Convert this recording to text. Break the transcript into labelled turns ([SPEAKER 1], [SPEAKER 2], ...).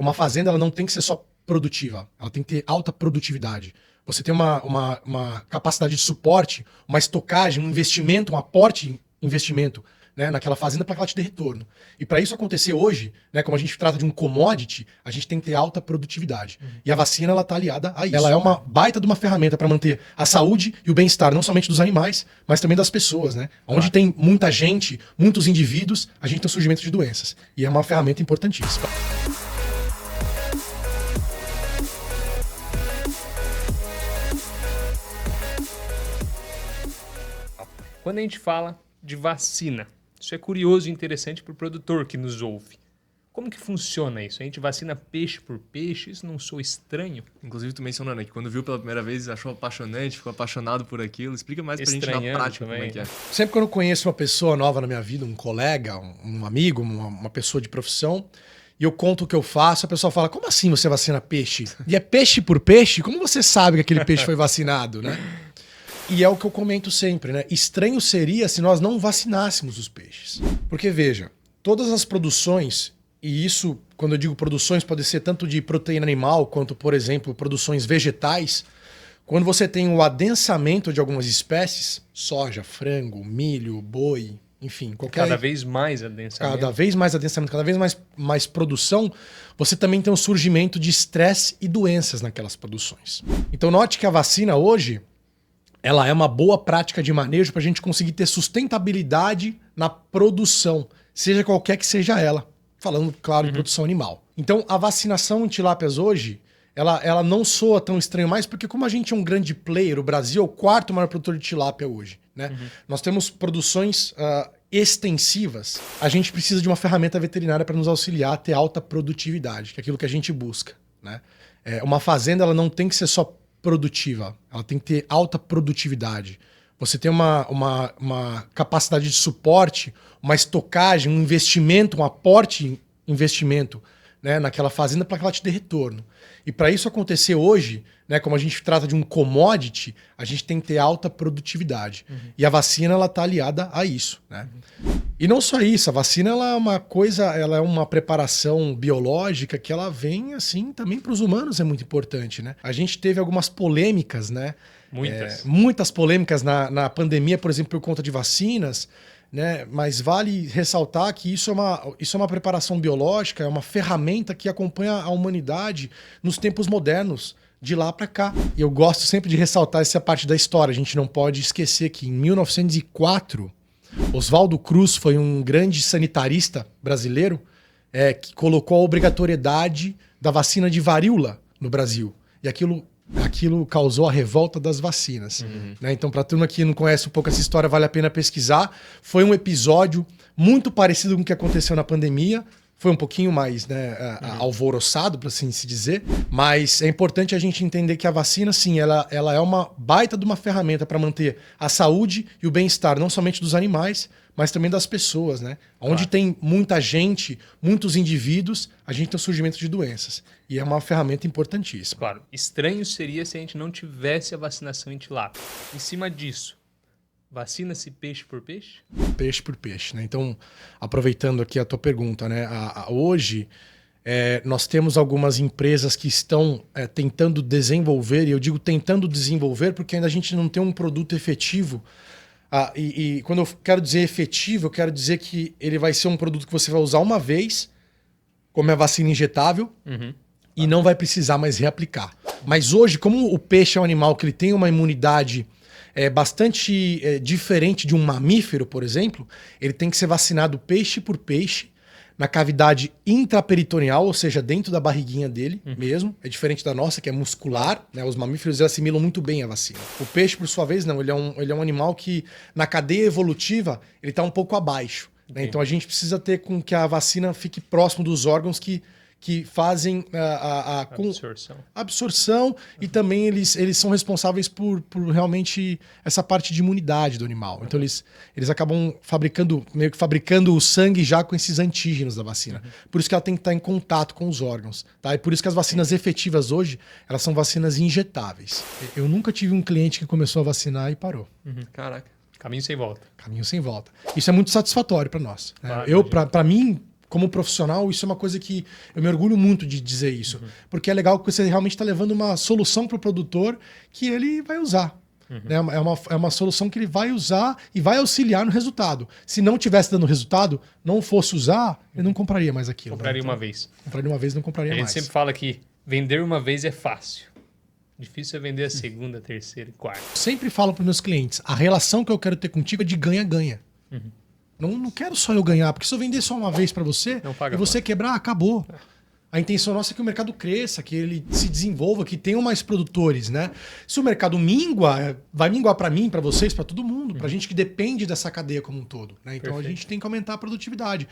[SPEAKER 1] uma fazenda ela não tem que ser só produtiva, ela tem que ter alta produtividade. Você tem uma capacidade de suporte, uma estocagem, um investimento, um aporte em investimento, né, naquela fazenda para que ela te dê retorno. E para isso acontecer hoje, né, como a gente trata de um commodity, a gente tem que ter alta produtividade. E a vacina ela está aliada a isso. Ela é uma baita de uma ferramenta para manter a saúde e o bem-estar, não somente dos animais, mas também das pessoas. Né? Onde tem muita gente, muitos indivíduos, a gente tem o surgimento de doenças. E é uma ferramenta importantíssima.
[SPEAKER 2] Quando a gente fala de vacina, isso é curioso e interessante para o produtor que nos ouve. Como que funciona isso? A gente vacina peixe por peixe? Isso não soa estranho?
[SPEAKER 3] Inclusive, tu mencionando aqui, quando viu pela primeira vez, achou apaixonante, ficou apaixonado por aquilo. Explica mais pra gente na prática também, como é que é.
[SPEAKER 1] Sempre quando eu conheço uma pessoa nova na minha vida, um colega, um amigo, uma pessoa de profissão, e eu conto o que eu faço, a pessoa fala, como assim você vacina peixe? E é peixe por peixe? Como você sabe que aquele peixe foi vacinado, né? E é o que eu comento sempre, né? Estranho seria se nós não vacinássemos os peixes. Porque, veja, todas as produções, e isso, quando eu digo produções, pode ser tanto de proteína animal, quanto, por exemplo, produções vegetais, quando você tem o adensamento de algumas espécies, soja, frango, milho, boi, enfim, qualquer...
[SPEAKER 2] Cada vez mais adensamento.
[SPEAKER 1] Cada vez mais adensamento, cada vez mais produção, você também tem um surgimento de estresse e doenças naquelas produções. Então note que a vacina hoje, ela é uma boa prática de manejo para a gente conseguir ter sustentabilidade na produção, seja qualquer que seja ela. Falando, claro, de produção animal. Então, a vacinação em tilápias hoje, ela não soa tão estranha mais, porque como a gente é um grande player, o Brasil é o quarto maior produtor de tilápia hoje, né? Nós temos produções extensivas. A gente precisa de uma ferramenta veterinária para nos auxiliar a ter alta produtividade, que é aquilo que a gente busca, né? Uma fazenda ela não tem que ser só produtiva, ela tem que ter alta produtividade. Você tem uma capacidade de suporte, uma estocagem, um investimento, um aporte em investimento, né, naquela fazenda para que ela te dê retorno. E para isso acontecer hoje, né, como a gente trata de um commodity, a gente tem que ter alta produtividade. E a vacina ela está aliada a isso. Né? E não só isso, a vacina ela é uma coisa, ela é uma preparação biológica que ela vem assim também para os humanos é muito importante. Né? A gente teve algumas polêmicas, né? Muitas polêmicas na pandemia, por exemplo, por conta de vacinas, né? Mas vale ressaltar que isso é uma preparação biológica, é uma ferramenta que acompanha a humanidade nos tempos modernos, de lá para cá. E eu gosto sempre de ressaltar essa parte da história. A gente não pode esquecer que em 1904, Oswaldo Cruz foi um grande sanitarista brasileiro que colocou a obrigatoriedade da vacina de varíola no Brasil. E aquilo causou a revolta das vacinas. Né? Então, para a turma que não conhece um pouco essa história, vale a pena pesquisar. Foi um episódio muito parecido com o que aconteceu na pandemia. Foi um pouquinho mais alvoroçado, para assim se dizer. Mas é importante a gente entender que a vacina, sim, ela é uma baita de uma ferramenta para manter a saúde e o bem-estar, não somente dos animais, mas também das pessoas, né? Claro. Onde tem muita gente, muitos indivíduos, a gente tem o surgimento de doenças. E é uma ferramenta importantíssima.
[SPEAKER 2] Claro. Estranho seria se a gente não tivesse a vacinação em tilápia. Em cima disso, vacina-se peixe por peixe?
[SPEAKER 1] Peixe por peixe, né? Então, aproveitando aqui a tua pergunta, né? Hoje, nós temos algumas empresas que estão tentando desenvolver, e eu digo tentando desenvolver porque ainda a gente não tem um produto efetivo. E quando eu quero dizer efetivo, eu quero dizer que ele vai ser um produto que você vai usar uma vez, como é a vacina injetável, e não vai precisar mais reaplicar. Mas hoje, como o peixe é um animal que ele tem uma imunidade bastante diferente de um mamífero, por exemplo, ele tem que ser vacinado peixe por peixe, na cavidade intraperitoneal, ou seja, dentro da barriguinha dele mesmo. É diferente da nossa, que é muscular, né? Os mamíferos assimilam muito bem a vacina. O peixe, por sua vez, não. Ele é um animal que, na cadeia evolutiva, ele está um pouco abaixo. Né? Então a gente precisa ter com que a vacina fique próximo dos órgãos que fazem a absorção e também eles são responsáveis por realmente essa parte de imunidade do animal. Então eles acabam meio que fabricando o sangue já com esses antígenos da vacina. Por isso que ela tem que estar em contato com os órgãos. Tá? E por isso que as vacinas efetivas hoje, elas são vacinas injetáveis. Eu nunca tive um cliente que começou a vacinar e parou.
[SPEAKER 2] Caraca. Caminho sem volta.
[SPEAKER 1] Caminho sem volta. Isso é muito satisfatório para nós.
[SPEAKER 2] Claro,
[SPEAKER 1] para mim, como profissional, isso é uma coisa que eu me orgulho muito de dizer isso. Porque é legal que você realmente está levando uma solução para o produtor que ele vai usar. Né? É uma solução que ele vai usar e vai auxiliar no resultado. Se não tivesse dando resultado, não fosse usar, ele não compraria mais aquilo.
[SPEAKER 2] Compraria
[SPEAKER 1] né?
[SPEAKER 2] uma vez.
[SPEAKER 1] Compraria uma vez, não compraria
[SPEAKER 2] A gente
[SPEAKER 1] mais.
[SPEAKER 2] sempre fala que vender uma vez é fácil. Difícil é vender a segunda, a terceira e quarta.
[SPEAKER 1] Sempre falo para meus clientes, a relação que eu quero ter contigo é de ganha-ganha. Não quero só eu ganhar, porque se eu vender só uma vez para você
[SPEAKER 2] Não paga
[SPEAKER 1] e você
[SPEAKER 2] mais.
[SPEAKER 1] quebrar, acabou. A intenção nossa é que o mercado cresça, que ele se desenvolva, que tenham mais produtores, né? Se o mercado mingua, vai minguar para mim, para vocês, para todo mundo, para gente que depende dessa cadeia como um todo. Né? Então a
[SPEAKER 2] Perfeito.
[SPEAKER 1] gente tem que aumentar a produtividade.